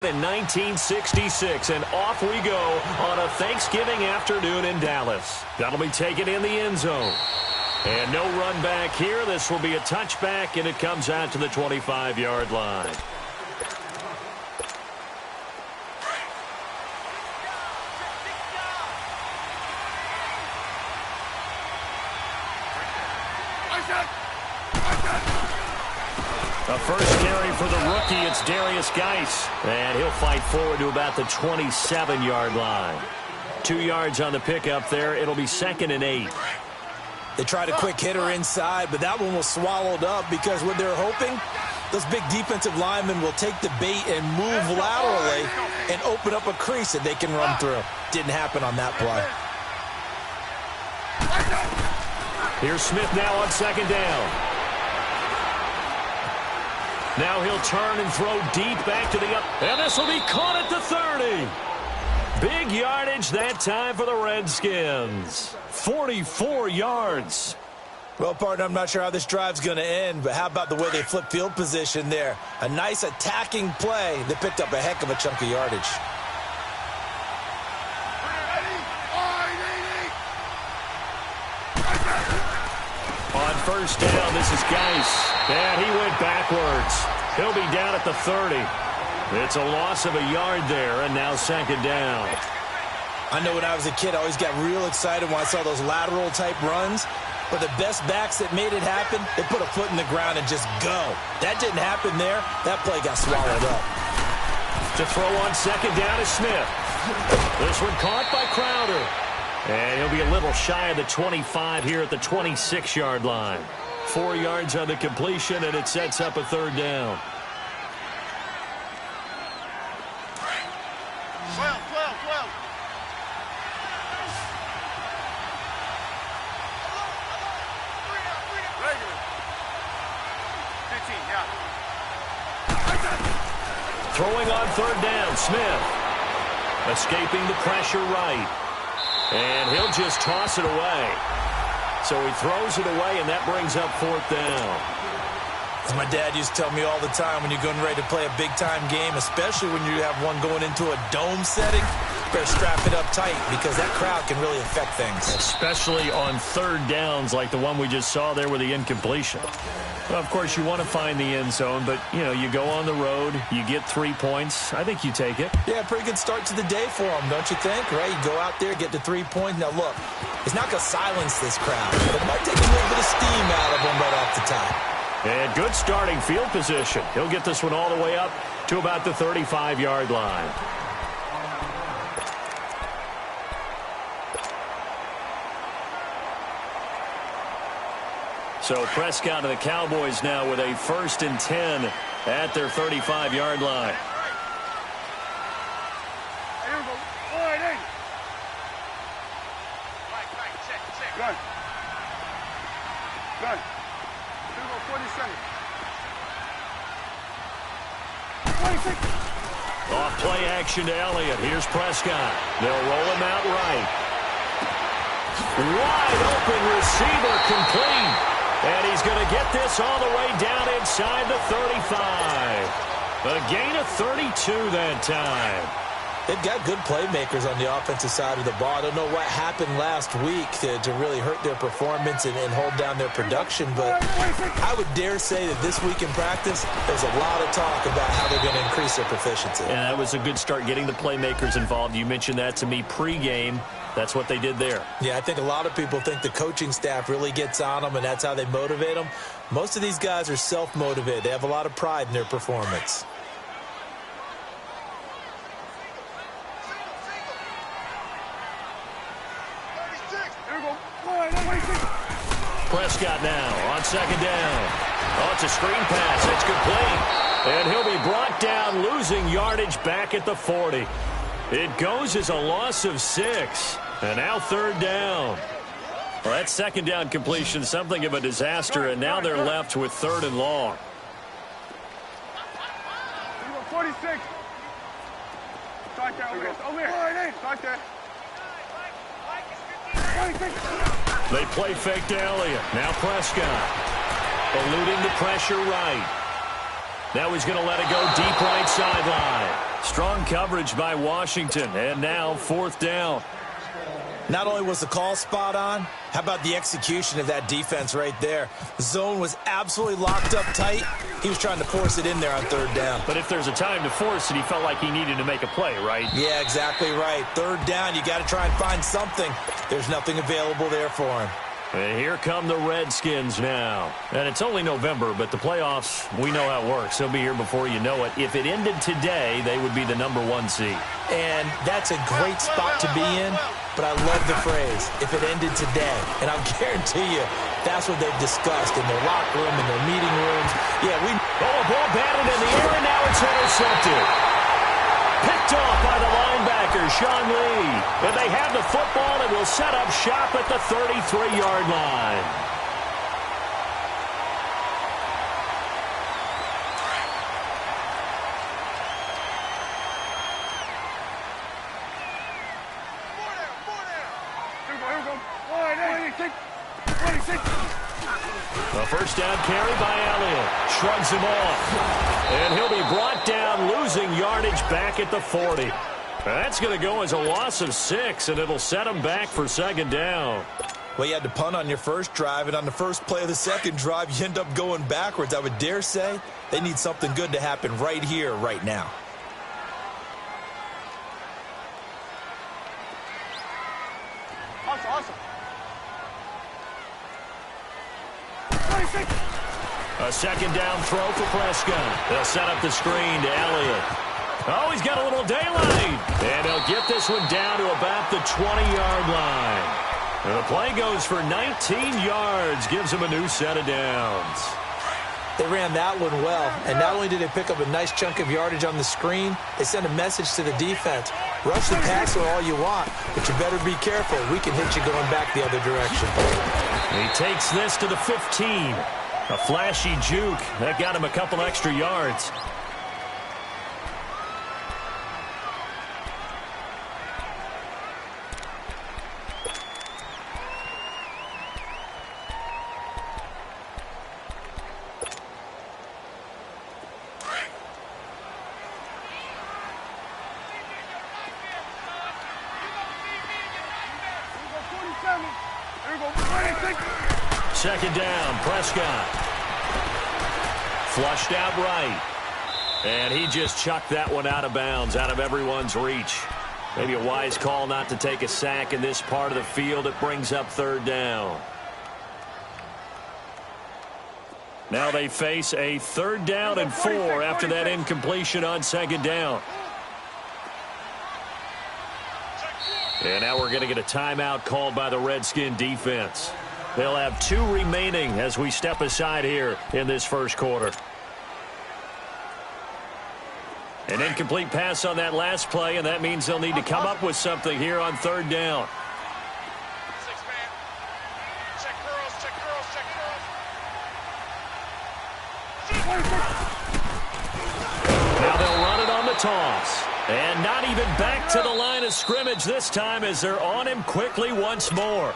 in 1966, and off we go on a Thanksgiving afternoon in Dallas. That'll be taken in the end zone. And no run back here. This will be a touchback, and it comes out to the 25-yard line. A first carry for the rookie. It's Darius Geis. And he'll fight forward to about the 27-yard line. 2 yards on the pickup there. It'll be 2nd and 8. They tried a quick hitter inside, but that one was swallowed up because what they're hoping, those big defensive linemen will take the bait and move laterally and open up a crease that they can run through. Didn't happen on that play. Here's Smith now on 2nd down. Now he'll turn and throw deep back to the up. And this will be caught at the 30. Big yardage that time for the Redskins. 44 yards. Well, partner, I'm not sure how this drive's going to end, but how about the way they flip field position there? A nice attacking play that picked up a heck of a chunk of yardage. On first down, this is Geis. And he went backwards. He'll be down at the 30. It's a loss of a yard there, and now 2nd down. I know when I was a kid, I always got real excited when I saw those lateral-type runs. But the best backs that made it happen, they put a foot in the ground and just go. That didn't happen there. That play got swallowed up. To throw on 2nd down is Smith. This one caught by Crowder. And he'll be a little shy of the 25 here at the 26-yard line. 4 yards on the completion, and it sets up a 3rd down. 12. 15, yeah. Throwing on 3rd down, Smith. Escaping the pressure right. And he'll just toss it away. So he throws it away, and that brings up 4th down. As my dad used to tell me all the time, when you're getting ready to play a big-time game, especially when you have one going into a dome setting, you better strap it up tight because that crowd can really affect things. Especially on 3rd downs like the one we just saw there with the incompletion. Well, of course, you want to find the end zone, but, you know, you go on the road, you get 3 points. I think you take it. Yeah, pretty good start to the day for them, don't you think? Right? You go out there, get the 3 points. Now, look, it's not going to silence this crowd, but it might take a little bit of steam out of them right off the top. And good starting field position. He'll get this one all the way up to about the 35-yard line. So Prescott and the Cowboys now with a 1st and 10 at their 35-yard line. Good. Off play action to Elliott. Here's Prescott. They'll roll him out right. Wide open receiver complete. And he's going to get this all the way down inside the 35. A gain of 32 that time. They've got good playmakers on the offensive side of the ball. I don't know what happened last week to really hurt their performance and hold down their production, but I would dare say that this week in practice, there's a lot of talk about how they're going to increase their proficiency. And that was a good start getting the playmakers involved. You mentioned that to me pregame. That's what they did there. Yeah, I think a lot of people think the coaching staff really gets on them, and that's how they motivate them. Most of these guys are self-motivated. They have a lot of pride in their performance. Prescott now on 2nd down. Oh, it's a screen pass. It's complete. And he'll be brought down, losing yardage back at the 40. It goes as a loss of 6. And now 3rd down. Well, that 2nd down completion, something of a disaster, and now they're left with 3rd and long. 46. Start there, over here. Start there. They play fake to Elliott. Now Prescott. Eluding the pressure right. Now he's going to let it go deep right sideline. Strong coverage by Washington, and now 4th down. Not only was the call spot on, how about the execution of that defense right there? The zone was absolutely locked up tight. He was trying to force it in there on 3rd down. But if there's a time to force it, he felt like he needed to make a play, right? Yeah, exactly right. 3rd down, you got to try and find something. There's nothing available there for him. And here come the Redskins now. And it's only November, but the playoffs, we know how it works. They'll be here before you know it. If it ended today, they would be the #1 seed. And that's a great spot to be in, but I love the phrase, if it ended today. And I'll guarantee you, that's what they've discussed in their locker room, in their meeting rooms. Yeah, a ball batted in the air, and now it's intercepted. Picked off by the linebacker, Sean Lee. And they have the football and will set up shop at the 33-yard line. Here we go. 26. A 1st down carry by Elliott. Shrugs him off. And he'll be brought down, losing yardage back at the 40. That's going to go as a loss of 6, and it'll set him back for 2nd down. Well, you had to punt on your first drive, and on the first play of the second drive, you end up going backwards. I would dare say they need something good to happen right here, right now. Awesome. A 2nd down throw for Prescott. They'll set up the screen to Elliott. Oh, he's got a little daylight. And he'll get this one down to about the 20-yard line. And the play goes for 19 yards. Gives him a new set of downs. They ran that one well, and not only did they pick up a nice chunk of yardage on the screen, they sent a message to the defense. Rush the passer all you want, but you better be careful. We can hit you going back the other direction. He takes this to the 15. A flashy juke. That got him a couple extra yards. Second down, Prescott. Flushed out right. And he just chucked that one out of bounds, out of everyone's reach. Maybe a wise call not to take a sack in this part of the field. It brings up 3rd down. Now they face a 3rd down and 4 after that incompletion on 2nd down. And now we're going to get a timeout called by the Redskin defense. They'll have 2 remaining as we step aside here in this first quarter. An incomplete pass on that last play, and that means they'll need to come up with something here on 3rd down. 6-man. Check curls. Now they'll run it on the toss. And not even back to the line of scrimmage this time as they're on him quickly once more.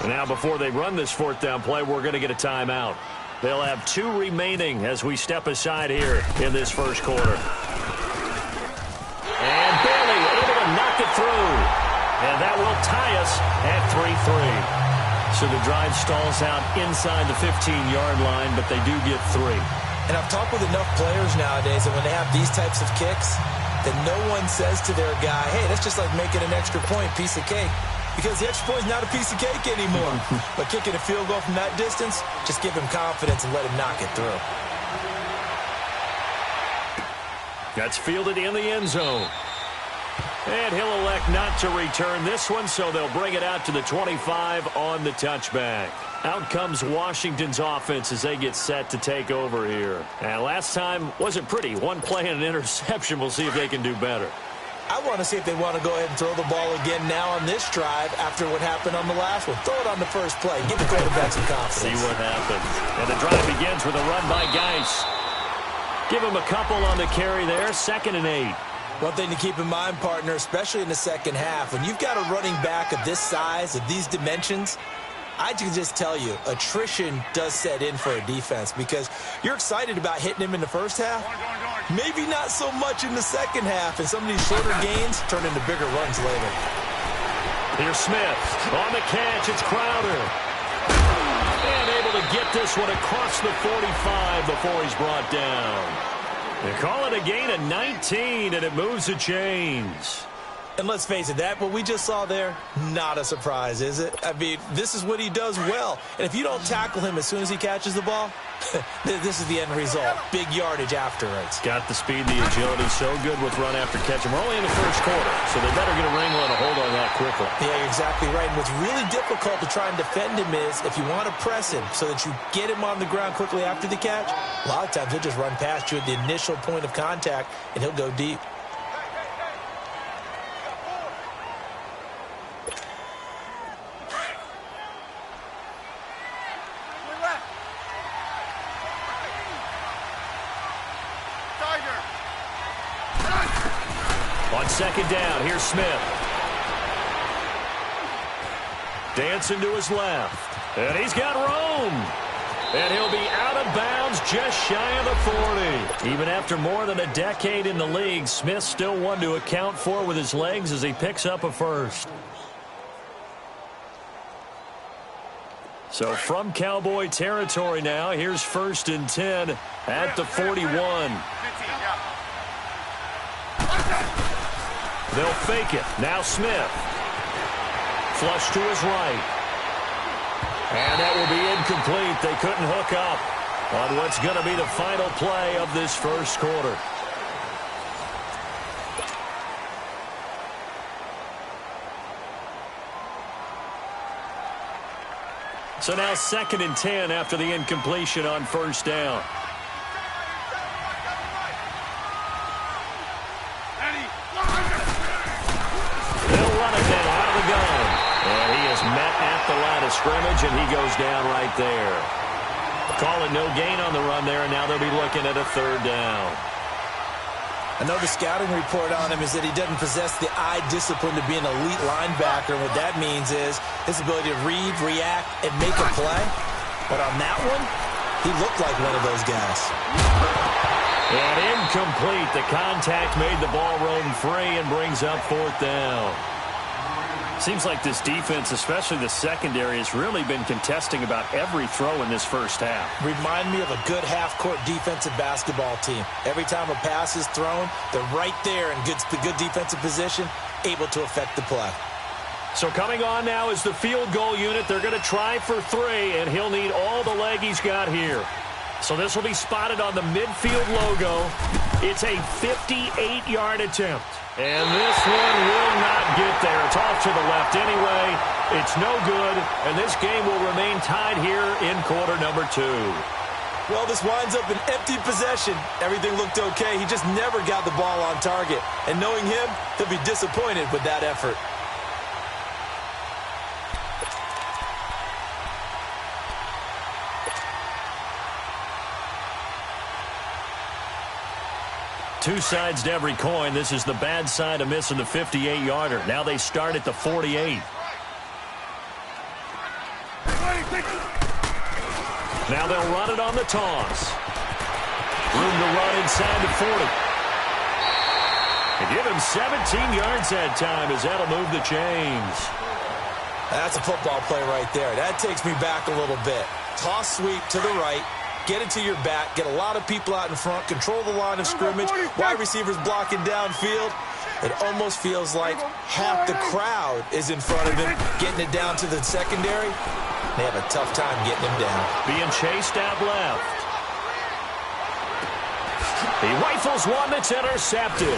And now before they run this 4th down play, we're going to get a timeout. They'll have 2 remaining as we step aside here in this first quarter. And barely able to knock it through. And that will tie us at 3-3. So the drive stalls out inside the 15-yard line, but they do get 3. And I've talked with enough players nowadays that when they have these types of kicks, that no one says to their guy, hey, that's just like making an extra point, piece of cake. Because the extra point is not a piece of cake anymore. But kicking a field goal from that distance, just give him confidence and let him knock it through. That's fielded in the end zone. And he'll elect not to return this one, so they'll bring it out to the 25 on the touchback. Out comes Washington's offense as they get set to take over here. And last time wasn't pretty. 1 play and an interception. We'll see if they can do better. I want to see if they want to go ahead and throw the ball again now on this drive after what happened on the last one. Throw it on the first play. Give the quarterback some confidence. See what happens. And the drive begins with a run by Geis. Give him a couple on the carry there. 2nd and 8. One thing to keep in mind, partner, especially in the second half, when you've got a running back of this size, of these dimensions, I can just tell you, attrition does set in for a defense because you're excited about hitting him in the first half. Maybe not so much in the second half, and some of these shorter gains turn into bigger runs later. Here's Smith. On the catch, it's Crowder. And able to get this one across the 45 before he's brought down. They call it a gain of 19, and it moves the chains. And let's face it, that what we just saw there, not a surprise, is it? I mean, this is what he does well. And if you don't tackle him as soon as he catches the ball, this is the end result. Big yardage afterwards. Got the speed, the agility, so good with run after catch. And we're only in the first quarter, so they better get a wrangle and a hold on that quickly. Yeah, you're exactly right. And what's really difficult to try and defend him is if you want to press him so that you get him on the ground quickly after the catch, a lot of times he'll just run past you at the initial point of contact, and he'll go deep. On second down, here's Smith. Dancing to his left. And he's got room. And he'll be out of bounds just shy of the 40. Even after more than a decade in the league, Smith's still one to account for with his legs as he picks up a first. So from Cowboy territory now, here's 1st and 10 at the 41. They'll fake it. Now Smith. Flush to his right. And that will be incomplete. They couldn't hook up on what's going to be the final play of this first quarter. So now 2nd and 10 after the incompletion on 1st down. Met at the line of scrimmage, and he goes down right there. Call it no gain on the run there, and now they'll be looking at a 3rd down. I know the scouting report on him is that he doesn't possess the eye discipline to be an elite linebacker. What that means is his ability to read, react, and make a play. But on that one, he looked like one of those guys. And incomplete. The contact made the ball roam free and brings up 4th down. Seems like this defense, especially the secondary, has really been contesting about every throw in this first half. Remind me of a good half-court defensive basketball team. Every time a pass is thrown, they're right there in good defensive position, able to affect the play. So coming on now is the field goal unit. They're going to try for 3, and he'll need all the leg he's got here. So this will be spotted on the midfield logo. It's a 58-yard attempt. And this one will not get there. It's off to the left anyway. It's no good, and this game will remain tied here in quarter number 2. Well, this winds up an empty possession. Everything looked okay. He just never got the ball on target. And knowing him, he'll be disappointed with that effort. Two sides to every coin. This is the bad side of missing the 58-yarder. Now they start at the 48. Now they'll run it on the toss. Room to run inside the 40. They give him 17 yards that time as that'll move the chains. That's a football play right there. That takes me back a little bit. Toss sweep to the right. Get it to your back, get a lot of people out in front, control the line of scrimmage, wide receivers blocking downfield. It almost feels like half the crowd is in front of him, getting it down to the secondary. They have a tough time getting him down. Being chased out left. He rifles one that's intercepted.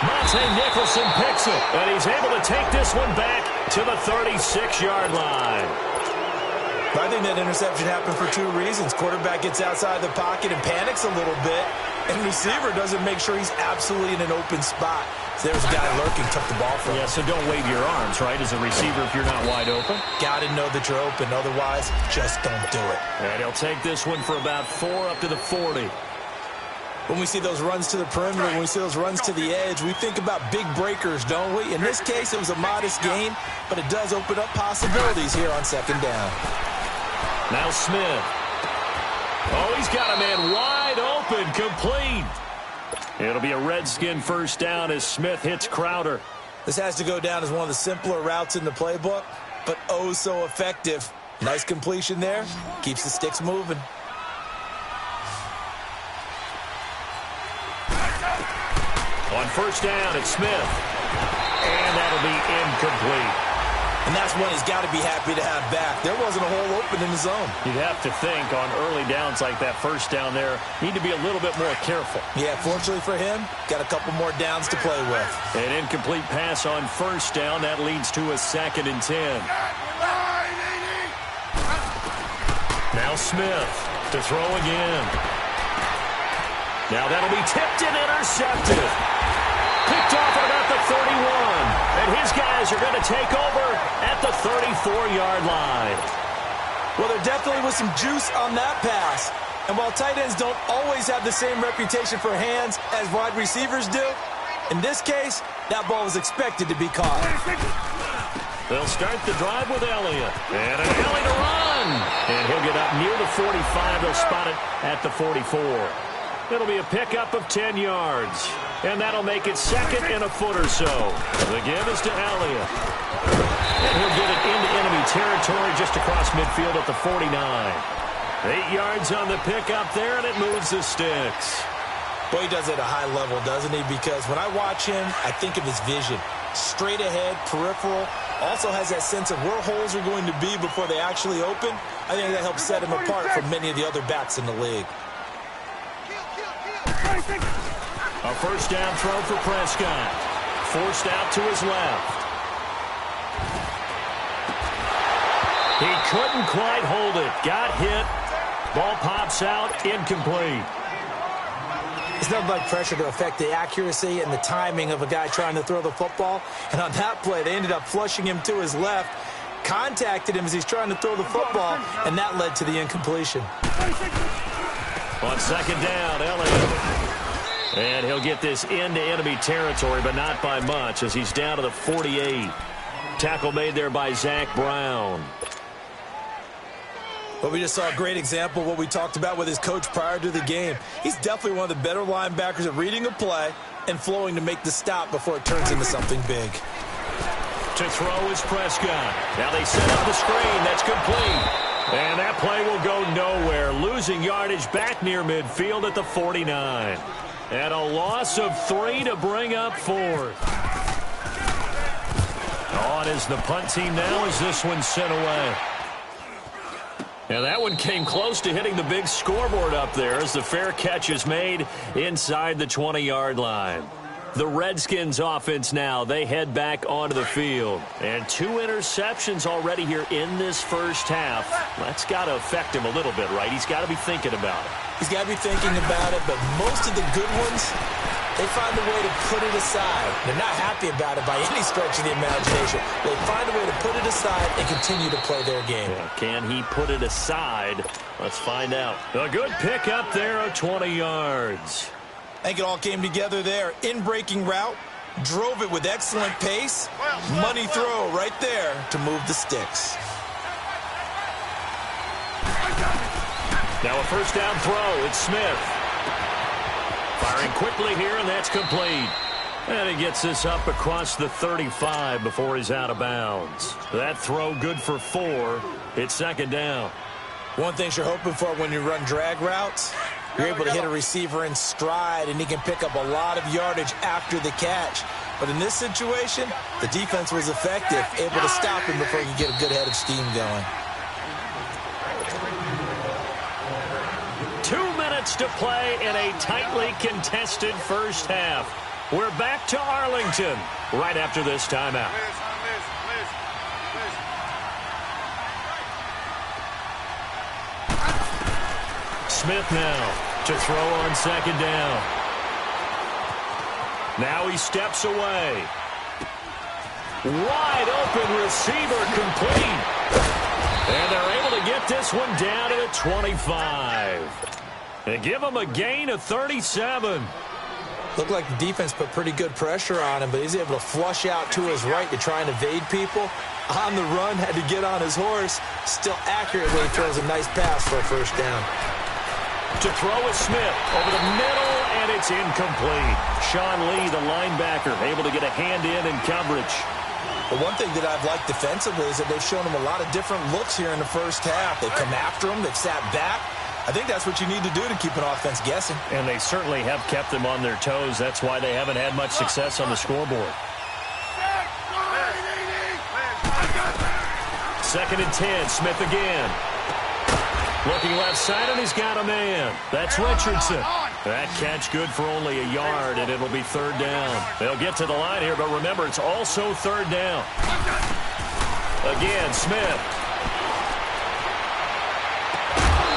Monte Nicholson picks it, and he's able to take this one back to the 36-yard line. I think that interception happened for 2 reasons. Quarterback gets outside the pocket and panics a little bit, and receiver doesn't make sure he's absolutely in an open spot. So there's a guy lurking, took the ball from him. Yeah, so don't wave your arms, right, as a receiver if you're not wide open. Got to know that you're open. Otherwise, just don't do it. And he'll take this one for about 4 up to the 40. When we see those runs to the perimeter, when we see those runs to the edge, we think about big breakers, don't we? In this case, it was a modest gain, but it does open up possibilities here on second down. Now Smith. Oh, he's got a man wide open, complete. It'll be a Redskin first down as Smith hits Crowder. This has to go down as one of the simpler routes in the playbook, but oh so effective. Nice completion there. Keeps the sticks moving. On first down, it's Smith. And that'll be incomplete. And that's one he's got to be happy to have back. There wasn't a hole open in the zone. You'd have to think on early downs like that first down there, need to be a little bit more careful. Yeah, fortunately for him, got a couple more downs to play with. An incomplete pass on first down. That leads to a 2nd and 10. Now Smith to throw again. Now that'll be tipped and intercepted. Picked off at about the 31. And his guys are going to take over at the 34-yard line. Well, there definitely was some juice on that pass. And while tight ends don't always have the same reputation for hands as wide receivers do, in this case, that ball was expected to be caught. They'll start the drive with Elliott. And an Elliott to run. And he'll get up near the 45. They'll spot it at the 44. It'll be a pickup of 10 yards. And that'll make it 2nd and a foot or so. The give is to Elliott. And he'll get it into enemy territory just across midfield at the 49. 8 yards on the pickup there, and it moves the sticks. Boy, he does it at a high level, doesn't he? Because when I watch him, I think of his vision. Straight ahead, peripheral. Also has that sense of where holes are going to be before they actually open. I think that helps set him apart from many of the other backs in the league. A first down throw for Prescott. Forced out to his left. He couldn't quite hold it. Got hit. Ball pops out. Incomplete. It's nothing like pressure to affect the accuracy and the timing of a guy trying to throw the football. And on that play, they ended up flushing him to his left, contacted him as he's trying to throw the football, and that led to the incompletion. On second down, Elliott. And he'll get this into enemy territory, but not by much as he's down to the 48. Tackle made there by Zach Brown. But we just saw a great example of what we talked about with his coach prior to the game. He's definitely one of the better linebackers at reading a play and flowing to make the stop before it turns into something big. To throw is Prescott. Now they set up the screen. That's complete. And that play will go nowhere. Losing yardage back near midfield at the 49. And a loss of 3 to bring up 4th. On is the punt team now as this one's sent away. And that one came close to hitting the big scoreboard up there as the fair catch is made inside the 20-yard line. The Redskins offense now, they head back onto the field. And 2 interceptions already here in this first half. That's got to affect him a little bit, right? He's got to be thinking about it. He's got to be thinking about it, but most of the good ones, they find a way to put it aside. They're not happy about it by any stretch of the imagination. They find a way to put it aside and continue to play their game. Yeah, can he put it aside? Let's find out. A good pick up there of 20 yards. I think it all came together there. In-breaking route, drove it with excellent pace. Money throw right there to move the sticks. Now a first down throw. It's Smith. Firing quickly here, and that's complete. And he gets this up across the 35 before he's out of bounds. That throw good for 4. It's second down. One thing you're hoping for when you run drag routes, you're able to hit a receiver in stride, and he can pick up a lot of yardage after the catch. But in this situation, the defense was effective, able to stop him before he could get a good head of steam going. 2 minutes to play in a tightly contested first half. We're back to Arlington right after this timeout. Smith now to throw on second down. Now he steps away. Wide open receiver complete. And they're able to get this one down to the 25. And give him a gain of 37. Looked like the defense put pretty good pressure on him, but he's able to flush out to his right to try and evade people. On the run, had to get on his horse. Still accurately throws a nice pass for a first down. To throw is Smith over the middle, and it's incomplete. Sean Lee, the linebacker, able to get a hand in coverage. The one thing that I've liked defensively is that they've shown him a lot of different looks here in the first half. They've come after him. They've sat back. I think that's what you need to do to keep an offense guessing. And they certainly have kept them on their toes. That's why they haven't had much success on the scoreboard. 2nd and 10, Smith again. Looking left side, and he's got a man. That's Richardson. That catch good for only a yard, and it'll be 3rd down. They'll get to the line here, but remember, it's also 3rd down. Again, Smith.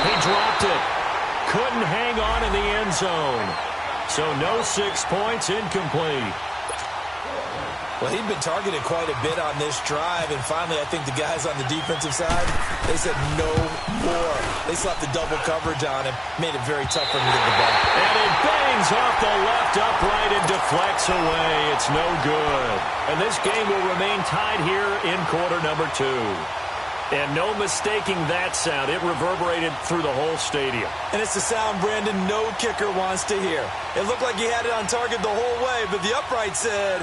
He dropped it. Couldn't hang on in the end zone. So no 6 points, incomplete. Well, he'd been targeted quite a bit on this drive, and finally I think the guys on the defensive side, they said no more. They slapped the double coverage on him, made it very tough for him to get the ball. And it bangs off the left upright and deflects away. It's no good. And this game will remain tied here in quarter number 2. And no mistaking that sound. It reverberated through the whole stadium. And it's the sound Brandon no kicker wants to hear. It looked like he had it on target the whole way, but the upright said,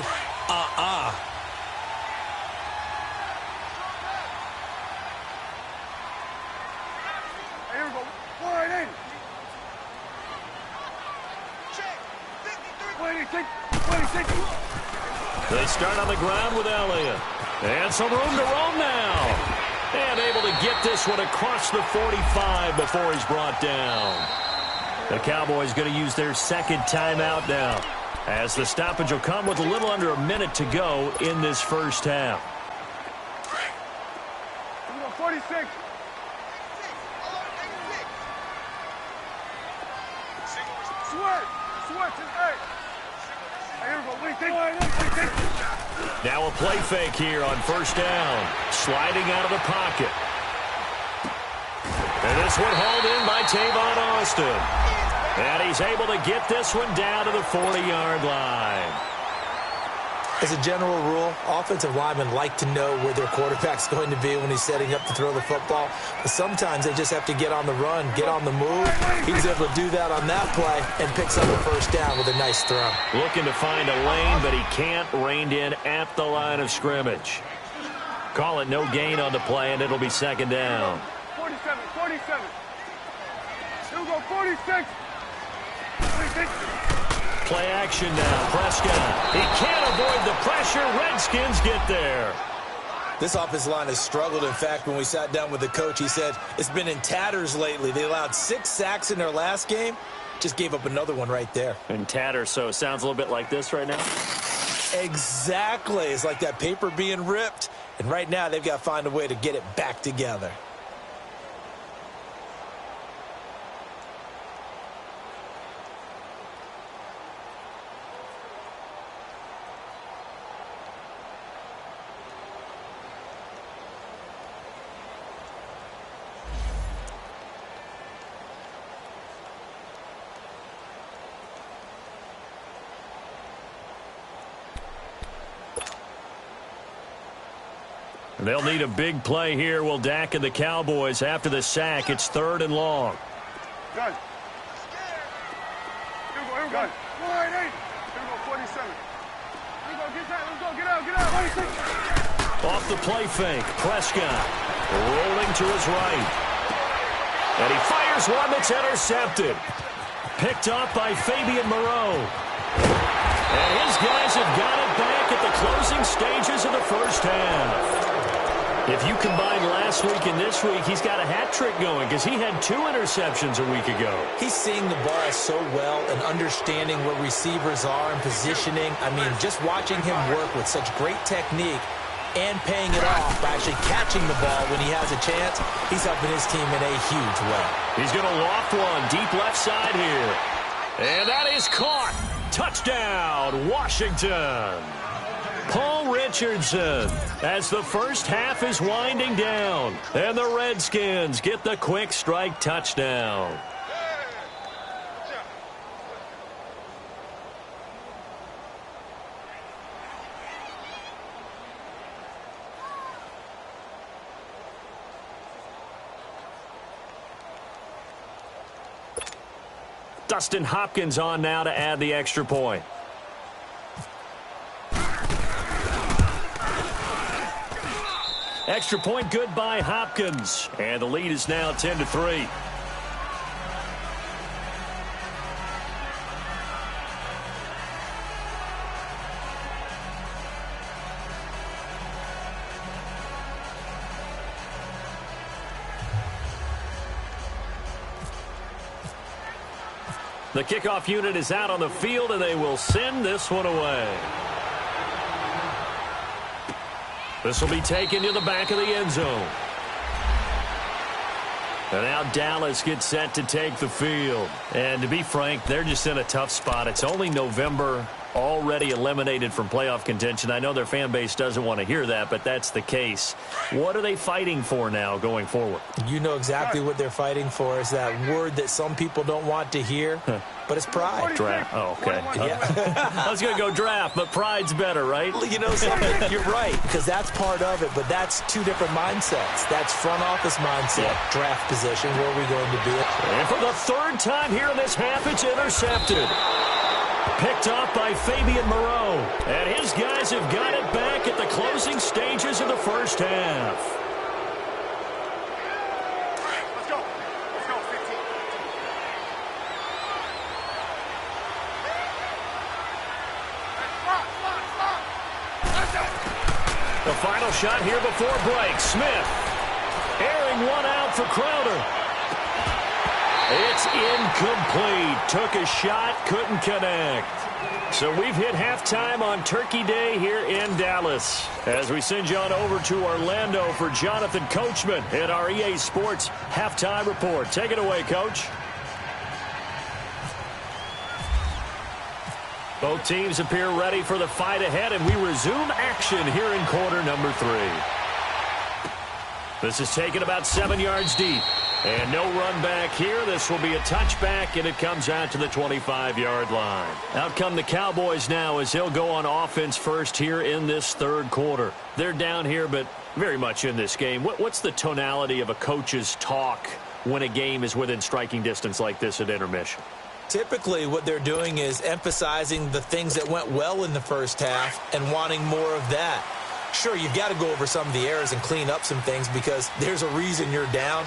Here we go. 180. 26. They start on the ground with Elliott. And some room to roam now. And able to get this one across the 45 before he's brought down. The Cowboys going to use their 2nd timeout now, as the stoppage will come with a little under a minute to go in this first half. 46. Sweat is 8. Here we go. What do you think? Now a play fake here on 1st down. Sliding out of the pocket. And this one hauled in by Tavon Austin. And he's able to get this one down to the 40-yard line. As a general rule, offensive linemen like to know where their quarterback's going to be when he's setting up to throw the football. But sometimes they just have to get on the run, get on the move. He was able to do that on that play and picks up a first down with a nice throw. Looking to find a lane, but he can't. Reined in at the line of scrimmage. Call it no gain on the play, and it'll be 2nd down. 47. Here we go. 46. 46. Play action now. Prescott. He can't avoid the pressure. Redskins get there. This offensive line has struggled. In fact, when we sat down with the coach, he said it's been in tatters lately. They allowed 6 sacks in their last game. Just gave up another one right there. In tatters, so it sounds a little bit like this right now. Exactly. It's like that paper being ripped. And right now, they've got to find a way to get it back together. They'll need a big play here. Will Dak and the Cowboys after the sack. It's 3rd and long. Done. Here we go. 180. Here we go. 47. Here we go. Get that. Let's go. Get out. 26. Off the play fake. Prescott rolling to his right. And he fires one that's intercepted. Picked off by Fabian Moreau. And his guys have got it back at the closing stages of the first half. If you combine last week and this week, he's got a hat trick going because he had 2 interceptions a week ago. He's seeing the ball so well and understanding where receivers are and positioning. I mean, just watching him work with such great technique and paying it off by actually catching the ball when he has a chance, he's helping his team in a huge way. He's going to loft one deep left side here. And that is caught. Touchdown, Washington. Paul Richardson as the first half is winding down. And the Redskins get the quick strike touchdown. Dustin Hopkins on now to add the extra point. Extra point good by Hopkins. And the lead is now 10-3. The kickoff unit is out on the field, and they will send this one away. This will be taken to the back of the end zone. And now Dallas gets set to take the field. And to be frank, they're just in a tough spot. It's only November, already eliminated from playoff contention. I know their fan base doesn't want to hear that, but that's the case. What are they fighting for now going forward? You know exactly what they're fighting for. Is that word that some people don't want to hear, but it's pride. Draft. Oh, okay. Yeah. I was going to go draft, but pride's better, right? You know something? You're right, because that's part of it, but that's two different mindsets. That's front office mindset, draft position, where are we going to be? And for the third time here in this half, it's intercepted. Picked off by Fabian Moreau. And his guys have got it back at the closing stages of the first half. Let's go. Let's go, 15. The final shot here before break. Smith airing one out for Crowder. It's incomplete. Took a shot, couldn't connect. So we've hit halftime on Turkey Day here in Dallas. As we send you on over to Orlando for Jonathan Coachman in our EA Sports Halftime Report. Take it away, Coach. Both teams appear ready for the fight ahead, and we resume action here in quarter number 3. This is taken about 7 yards deep. And no run back here. This will be a touchback, and it comes out to the 25-yard line. Out come the Cowboys now as they'll go on offense first here in this third quarter. They're down here, but very much in this game. What's the tonality of a coach's talk when a game is within striking distance like this at intermission? Typically, what they're doing is emphasizing the things that went well in the first half and wanting more of that. Sure, you've got to go over some of the errors and clean up some things because there's a reason you're down.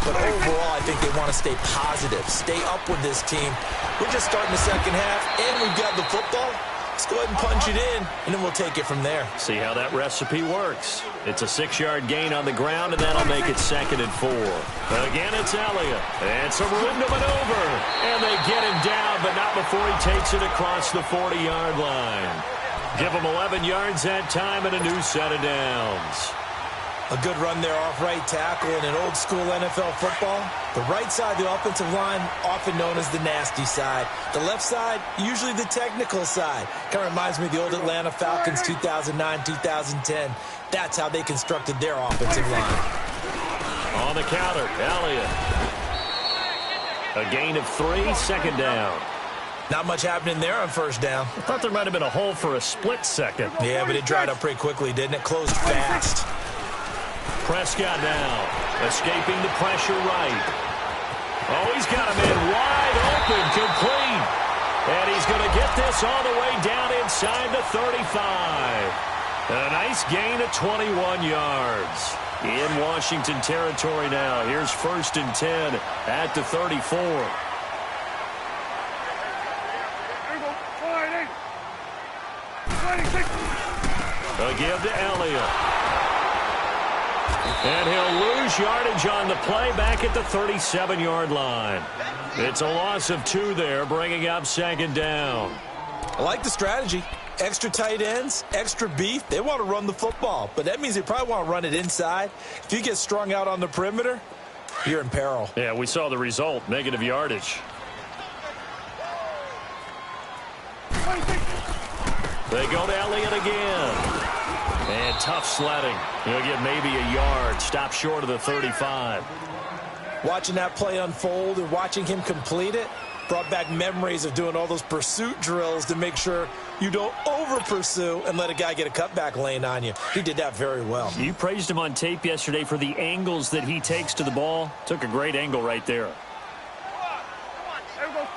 But overall, I think they want to stay positive, stay up with this team. We're just starting the second half, and we've got the football. Let's go ahead and punch it in, and then we'll take it from there. See how that recipe works. It's a 6-yard gain on the ground, and that'll make it 2nd and 4. Again, it's Elliott. And some room to maneuver. And they get him down, but not before he takes it across the 40-yard line. Give him 11 yards that time and a new set of downs. A good run there off right tackle in an old-school NFL football. The right side of the offensive line, often known as the nasty side. The left side, usually the technical side. Kind of reminds me of the old Atlanta Falcons 2009-2010. That's how they constructed their offensive line. On the counter, Elliott. A gain of 3, 2nd down. Not much happening there on first down. I thought there might have been a hole for a split second. Yeah, but it dried up pretty quickly, didn't it? Closed fast. Prescott now, escaping the pressure right. Oh, he's got him in wide open, complete. And he's going to get this all the way down inside the 35. And a nice gain of 21 yards. In Washington territory now. Here's 1st and 10 at the 34. A give to Elliott. And he'll lose yardage on the play back at the 37-yard line. It's a loss of 2 there, bringing up 2nd down. I like the strategy. Extra tight ends, extra beef. They want to run the football, but that means they probably want to run it inside. If you get strung out on the perimeter, you're in peril. Yeah, we saw the result, negative yardage. They go to Elliott again. And tough sledding. He'll get maybe a yard. Stop short of the 35. Watching that play unfold and watching him complete it brought back memories of doing all those pursuit drills to make sure you don't over-pursue and let a guy get a cutback lane on you. He did that very well. You praised him on tape yesterday for the angles that he takes to the ball. Took a great angle right there. There we go.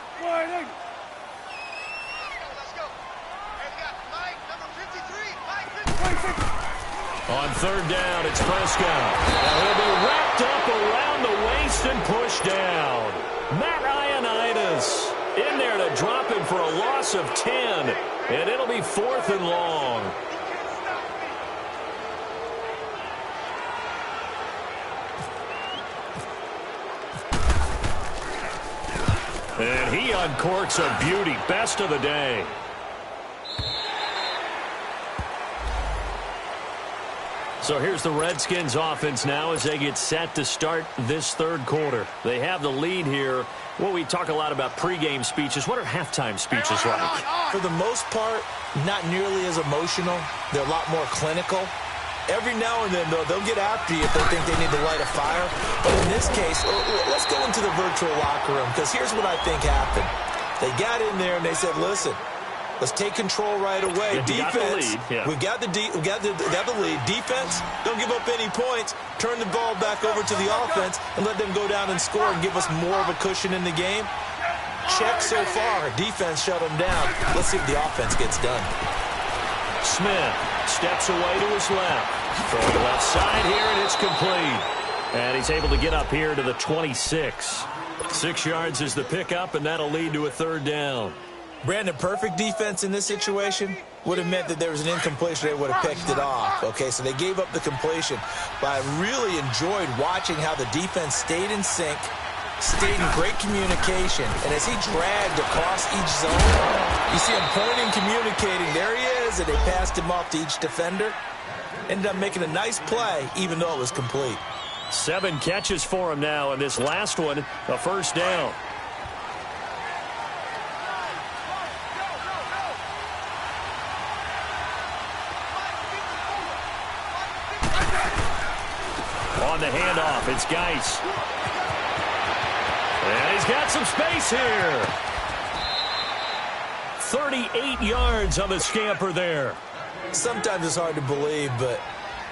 On third down, it's Prescott. And he'll be wrapped up around the waist and pushed down. Matt Ioannidis in there to drop him for a loss of 10. And it'll be 4th and long. And he uncorks a beauty. Best of the day. So here's the Redskins offense now as they get set to start this third quarter. They have the lead here. Well, we talk a lot about pregame speeches. What are halftime speeches like? For the most part, not nearly as emotional. They're a lot more clinical. Every now and then, though, they'll get after you if they think they need to light a fire. But in this case, let's go into the virtual locker room, because here's what I think happened. They got in there and they said, listen, let's take control right away. Defense, we got the lead. Defense, don't give up any points. Turn the ball back over to the offense and let them go down and score and give us more of a cushion in the game. Check so far. Defense shut them down. Let's see if the offense gets done. Smith steps away to his left. From the left side here, and it's complete. And he's able to get up here to the 26. 6 yards is the pickup, and that'll lead to a third down. Brandon, perfect defense in this situation would have meant that there was an incompletion. They would have picked it off. Okay, so they gave up the completion. But I really enjoyed watching how the defense stayed in sync, stayed in great communication. And as he dragged across each zone, you see him pointing, communicating. There he is, and they passed him off to each defender. Ended up making a nice play, even though it was complete. 7 catches for him now, and this last one, a first down. On the handoff, it's Geis. And he's got some space here. 38 yards on the scamper there. Sometimes it's hard to believe, but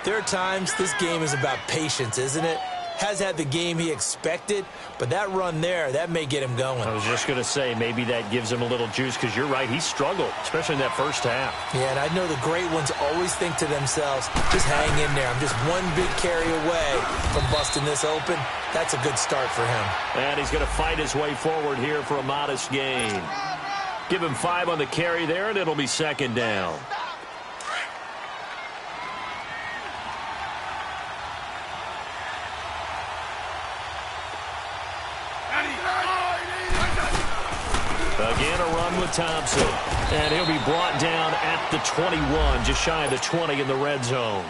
there are times this game is about patience, isn't it? Has had the game he expected, but that run there, that may get him going. I was just going to say, maybe that gives him a little juice, because you're right, he struggled, especially in that first half. Yeah, and I know the great ones always think to themselves, just hang in there. I'm just one big carry away from busting this open. That's a good start for him. And he's going to fight his way forward here for a modest gain. Give him 5 on the carry there, and it'll be second down. Again, a run with Thompson. And he'll be brought down at the 21, just shy of the 20 in the red zone.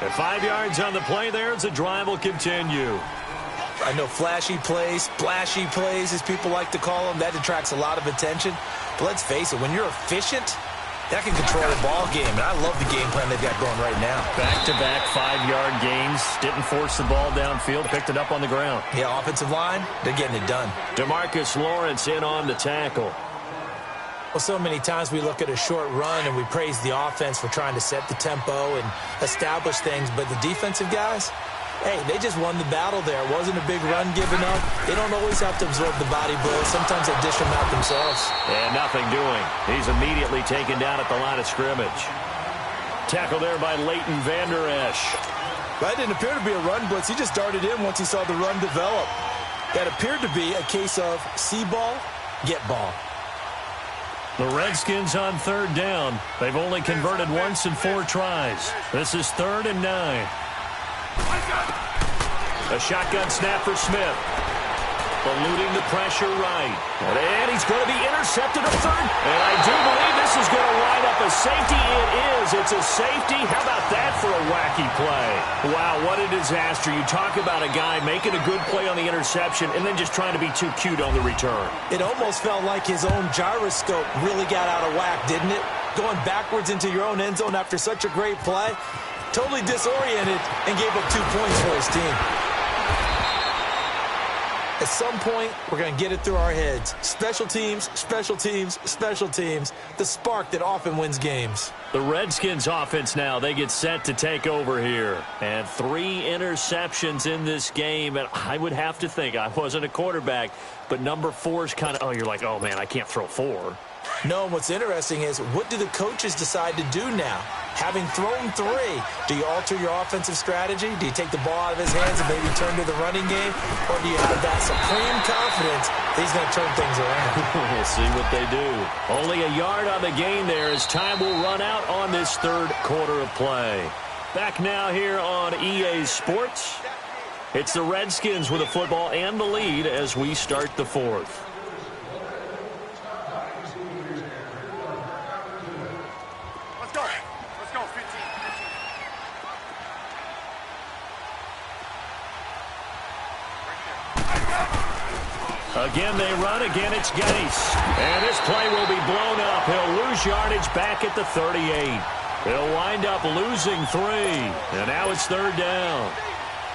And 5 yards on the play there as the drive will continue. I know flashy plays, splashy plays, as people like to call them, that attracts a lot of attention. But let's face it, when you're efficient, that can control a ball game. And I love the game plan they've got going right now. Back-to-back 5-yard gains. Didn't force the ball downfield. Picked it up on the ground. Yeah, offensive line, they're getting it done. DeMarcus Lawrence in on the tackle. Well, so many times we look at a short run and we praise the offense for trying to set the tempo and establish things. But the defensive guys, hey, they just won the battle there. It wasn't a big run given up. They don't always have to absorb the body blows. Sometimes they dish them out themselves. And nothing doing. He's immediately taken down at the line of scrimmage. Tackle there by Leighton Vander Esch. That didn't appear to be a run blitz. He just darted in once he saw the run develop. That appeared to be a case of see ball, get ball. The Redskins on third down. They've only converted once in 4 tries. This is 3rd and 9. A shotgun snap for Smith. Eluding the pressure right. And he's going to be intercepted at 3rd. And I do believe this is going to wind up a safety. It is. It's a safety. How about that for a wacky play? Wow, what a disaster. You talk about a guy making a good play on the interception and then just trying to be too cute on the return. It almost felt like his own gyroscope really got out of whack, didn't it? Going backwards into your own end zone after such a great play. Totally disoriented and gave up 2 points for his team. At some point, we're going to get it through our heads. Special teams, special teams, special teams. The spark that often wins games. The Redskins offense now, they get set to take over here. And 3 interceptions in this game. And I would have to think, I wasn't a quarterback, but number 4 is kind of, oh, you're like, oh, man, I can't throw 4. No, what's interesting is, what do the coaches decide to do now? Having thrown 3, do you alter your offensive strategy? Do you take the ball out of his hands and maybe turn to the running game? Or do you have that supreme confidence that he's going to turn things around? We'll see what they do. Only a yard on the gain there as time will run out on this third quarter of play. Back now here on EA Sports. It's the Redskins with the football and the lead as we start the fourth. Again, they run. Again, it's Gase. And this play will be blown up. He'll lose yardage back at the 38. He'll wind up losing 3. And now it's third down.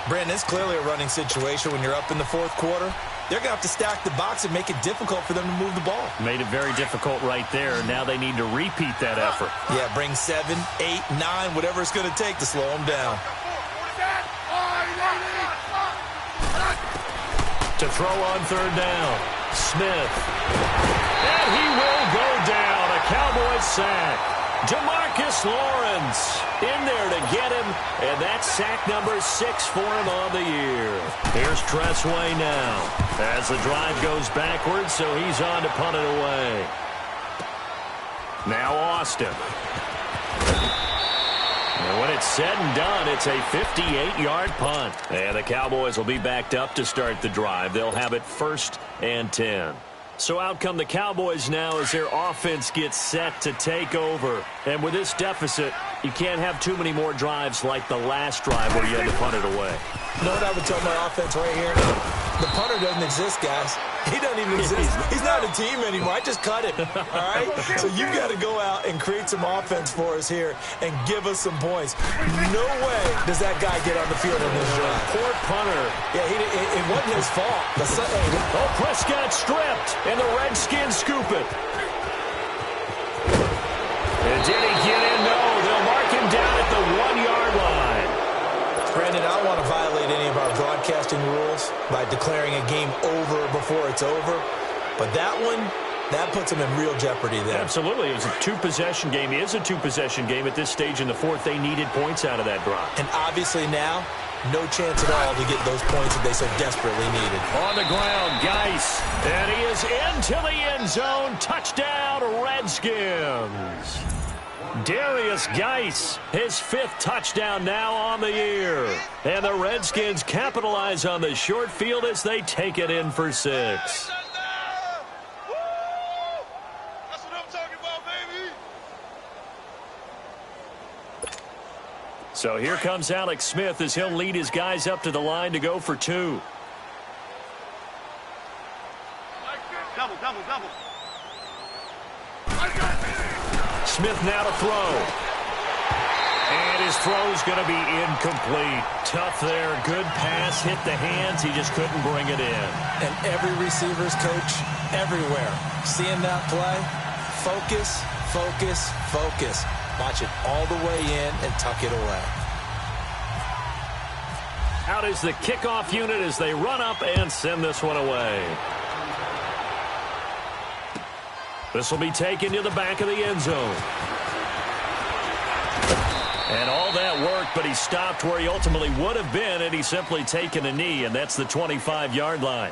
Brandon, it's clearly a running situation when you're up in the fourth quarter. They're going to have to stack the box and make it difficult for them to move the ball. Made it very difficult right there. Now they need to repeat that effort. Yeah, bring 7, 8, 9, whatever it's going to take to slow them down. To throw on third down, Smith. And he will go down. A Cowboys sack. Demarcus Lawrence in there to get him. And that's sack number 6 for him on the year. Here's Tressway now. As the drive goes backwards, so he's on to punt it away. Now Austin. And when it's said and done, it's a 58-yard punt. And the Cowboys will be backed up to start the drive. They'll have it 1st and 10. So out come the Cowboys now as their offense gets set to take over. And with this deficit, you can't have too many more drives like the last drive where you had to punt it away. You know what I would tell my offense right here? The punter doesn't exist, guys. He doesn't even exist. He's not a team anymore. I just cut him. All right? So you got to go out and create some offense for us here and give us some points. No way does that guy get on the field in this drive. Poor punter. Yeah, it wasn't his fault. Oh, Prescott stripped, and the Redskins scoop it. And did he get in? No, they'll mark him down at the 1-yard line. Brandon, I don't want to violate any of our broadcasting rules by declaring a game over before it's over. But that one, that puts them in real jeopardy there. Absolutely. It was a 2-possession game. It is a 2-possession game at this stage in the fourth. They needed points out of that drive. And obviously now, no chance at all to get those points that they so desperately needed. On the ground, Gase. And he is into the end zone. Touchdown, Redskins. Darius Gase, his 5th touchdown now on the year. And the Redskins capitalize on the short field as they take it in for 6. That's what I'm talking about, baby. So here comes Alex Smith as he'll lead his guys up to the line to go for 2. Double, double, double. Smith now to throw. And his throw's going to be incomplete. Tough there. Good pass. Hit the hands. He just couldn't bring it in. And every receiver's coach everywhere. Seeing that play, focus, focus, focus. Watch it all the way in and tuck it away. Out is the kickoff unit as they run up and send this one away. This will be taken to the back of the end zone. And all that worked, but he stopped where he ultimately would have been had he simply taken a knee, and that's the 25-yard line.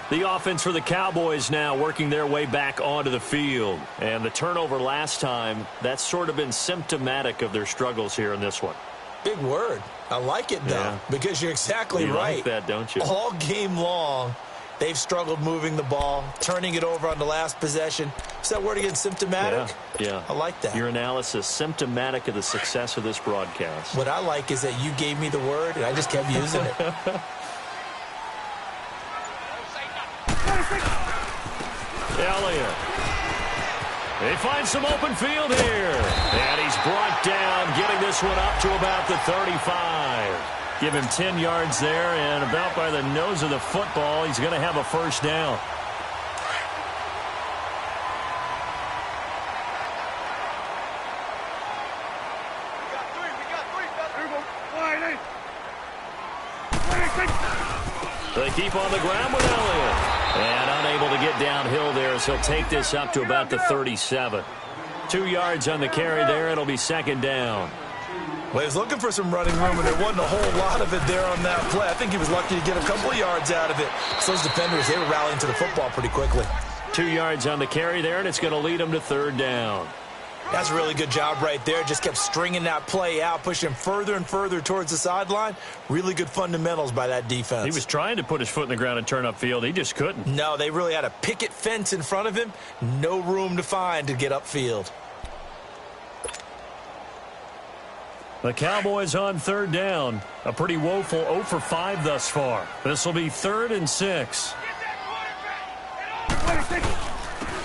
The offense for the Cowboys now working their way back onto the field. And the turnover last time, that's sort of been symptomatic of their struggles here in this one. Big word. I like it, though, because you're exactly right. You like that, don't you? All game long, they've struggled moving the ball, turning it over on the last possession. Is that word again, symptomatic? Yeah. I like that. Your analysis, symptomatic of the success of this broadcast. What I like is that you gave me the word, and I just kept using it. Elliott. They find some open field here. And he's brought down, getting this one up to about the 35. Give him 10 yards there, and about by the nose of the football, he's going to have a first down. They keep on the ground with Elliott. And unable to get downhill there as he'll take this up to about the 37. 2 yards on the carry there. It'll be second down. Well, he was looking for some running room, and there wasn't a whole lot of it there on that play. I think he was lucky to get a couple of yards out of it. So those defenders, they were rallying to the football pretty quickly. 2 yards on the carry there, and it's going to lead him to third down. That's a really good job right there. Just kept stringing that play out, pushing him further and further towards the sideline. Really good fundamentals by that defense. He was trying to put his foot in the ground and turn upfield. He just couldn't. No, they really had a picket fence in front of him. No room to find to get upfield. The Cowboys on third down. A pretty woeful 0 for 5 thus far. This will be 3rd and 6.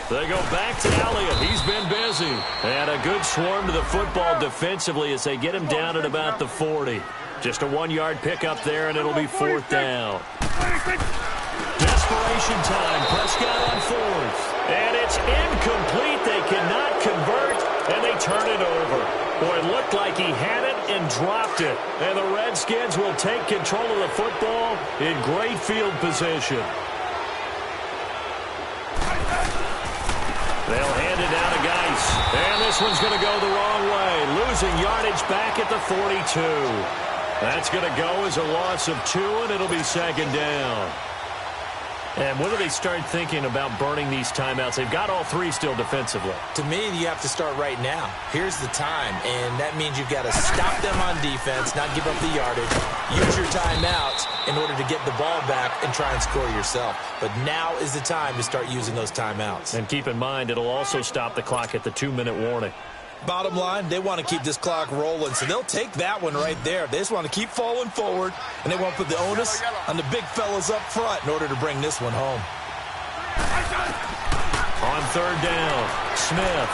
They go back to Elliott. He's been busy. And a good swarm to the football defensively as they get him down at about the 40. Just a 1-yard pickup there, and it'll be 4th down. Desperation time. Prescott on 4th. And it's incomplete. They cannot convert, and they turn it over. Boy, it looked like he had it and dropped it. And the Redskins will take control of the football in great field position. They'll hand it down to Geis. And this one's going to go the wrong way. Losing yardage back at the 42. That's going to go as a loss of 2, and it'll be second down. And when do they start thinking about burning these timeouts? They've got all 3 still defensively. To me, you have to start right now. Here's the time, and that means you've got to stop them on defense, not give up the yardage, use your timeouts in order to get the ball back and try and score yourself. But now is the time to start using those timeouts. And keep in mind, it'll also stop the clock at the 2-minute warning. Bottom line, they want to keep this clock rolling, so they'll take that one right there. They just want to keep falling forward, and they want to put the onus on the big fellas up front in order to bring this one home. On third down, Smith.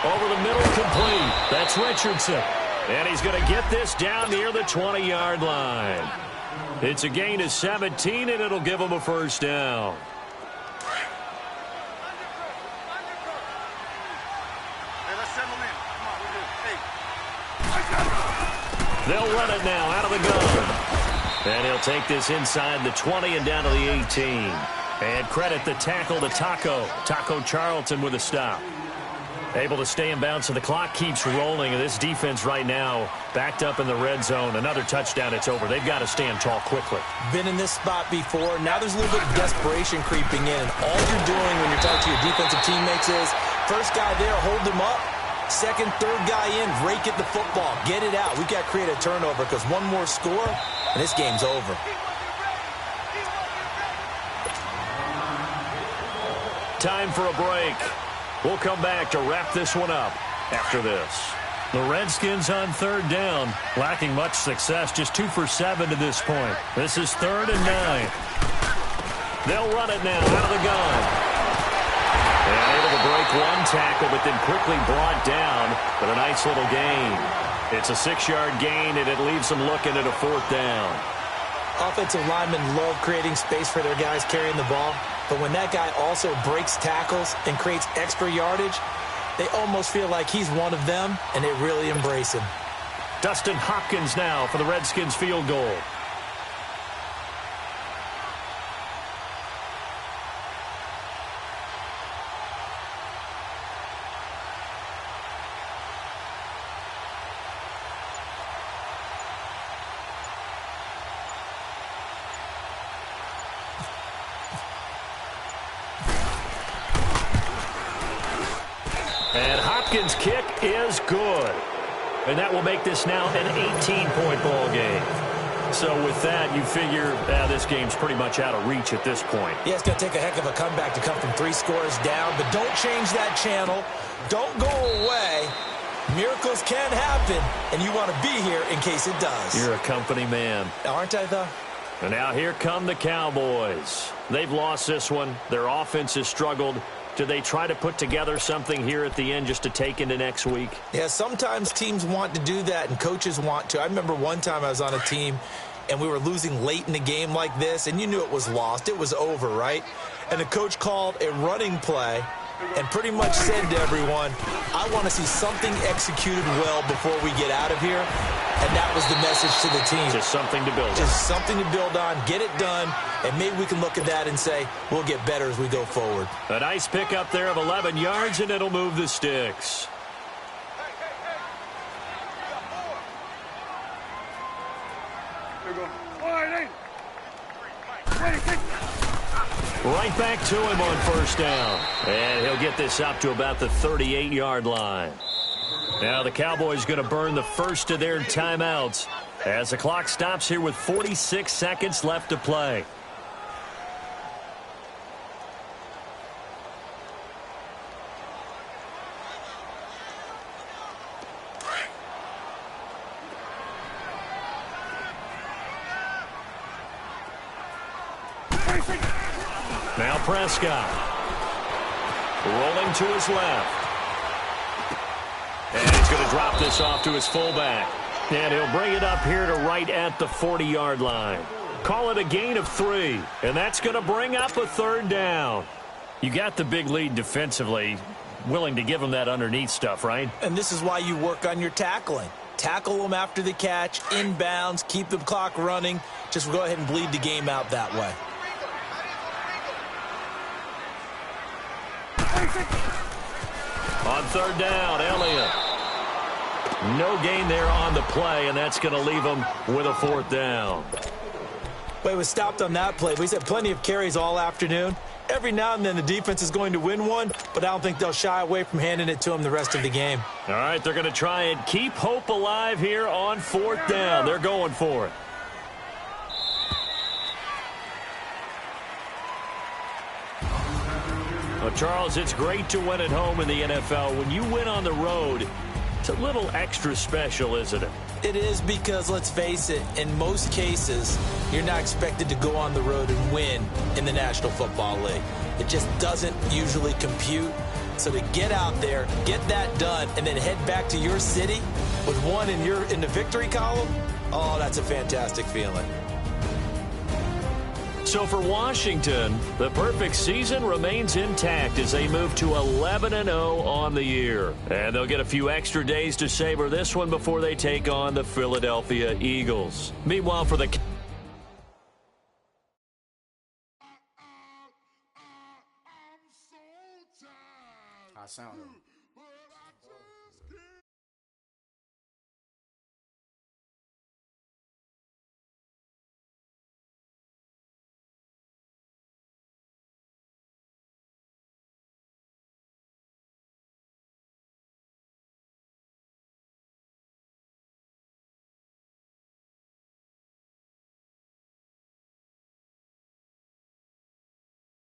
Over the middle, complete. That's Richardson. And he's going to get this down near the 20-yard line. It's a gain of 17, and it'll give him a first down. They'll run it now out of the gun. And he'll take this inside the 20 and down to the 18. And credit the tackle to Taco Charlton with a stop. Able to stay in bounds, so the clock keeps rolling. And this defense right now backed up in the red zone. Another touchdown, it's over. They've got to stand tall quickly. Been in this spot before. Now there's a little bit of desperation creeping in. All you're doing when you're talking to your defensive teammates is, first guy there, hold him up. Second, third guy in, rake at the football. Get it out. We've got to create a turnover because one more score, and this game's over. Time for a break. We'll come back to wrap this one up after this. The Redskins on third down, lacking much success, just 2 for 7 to this point. This is 3rd and 9. They'll run it now out of the gun. And able to break one tackle, but then quickly brought down. But a nice little gain. It's a 6-yard gain, and it leaves them looking at a 4th down. Offensive linemen love creating space for their guys carrying the ball. But when that guy also breaks tackles and creates extra yardage, they almost feel like he's one of them, and they really embrace him. Dustin Hopkins now for the Redskins field goal. And Hopkins' kick is good. And that will make this now an 18-point ball game. So with that, you figure this game's pretty much out of reach at this point. Yeah, it's going to take a heck of a comeback to come from 3 scores down. But don't change that channel. Don't go away. Miracles can happen, and you want to be here in case it does. You're a company man. Aren't I, though? And now here come the Cowboys. They've lost this one. Their offense has struggled. Do they try to put together something here at the end just to take into next week? Yeah, sometimes teams want to do that and coaches want to. I remember one time I was on a team and we were losing late in the game like this, and you knew it was lost. It was over, right? And the coach called a running play and pretty much said to everyone, I want to see something executed well before we get out of here. And that was the message to the team. Just something to build on. Just something to build on, get it done, and maybe we can look at that and say, we'll get better as we go forward. A nice pickup there of 11 yards, and it'll move the sticks. Right back to him on first down. And he'll get this up to about the 38-yard line. Now the Cowboys going to burn the first of their timeouts as the clock stops here with 46 seconds left to play. Now Prescott. Rolling to his left. And he's going to drop this off to his fullback. And he'll bring it up here to right at the 40-yard line. Call it a gain of 3. And that's going to bring up a third down. You got the big lead defensively. Willing to give them that underneath stuff, right? And this is why you work on your tackling. Tackle them after the catch, inbounds, keep the clock running. Just go ahead and bleed the game out that way. On third down, Elliott. No gain there on the play, and that's going to leave him with a fourth down. But it was stopped on that play. We had plenty of carries all afternoon. Every now and then the defense is going to win one, but I don't think they'll shy away from handing it to him the rest of the game. All right, they're going to try and keep hope alive here on fourth down. They're going for it. Well, Charles, it's great to win at home in the NFL. When you win on the road, it's a little extra special, isn't it? It is because, let's face it, in most cases, you're not expected to go on the road and win in the National Football League. It just doesn't usually compute. So to get out there, get that done, and then head back to your city with one in the victory column, oh, that's a fantastic feeling. So for Washington, the perfect season remains intact as they move to 11-0 on the year. And they'll get a few extra days to savor this one before they take on the Philadelphia Eagles. Meanwhile, for the... I sound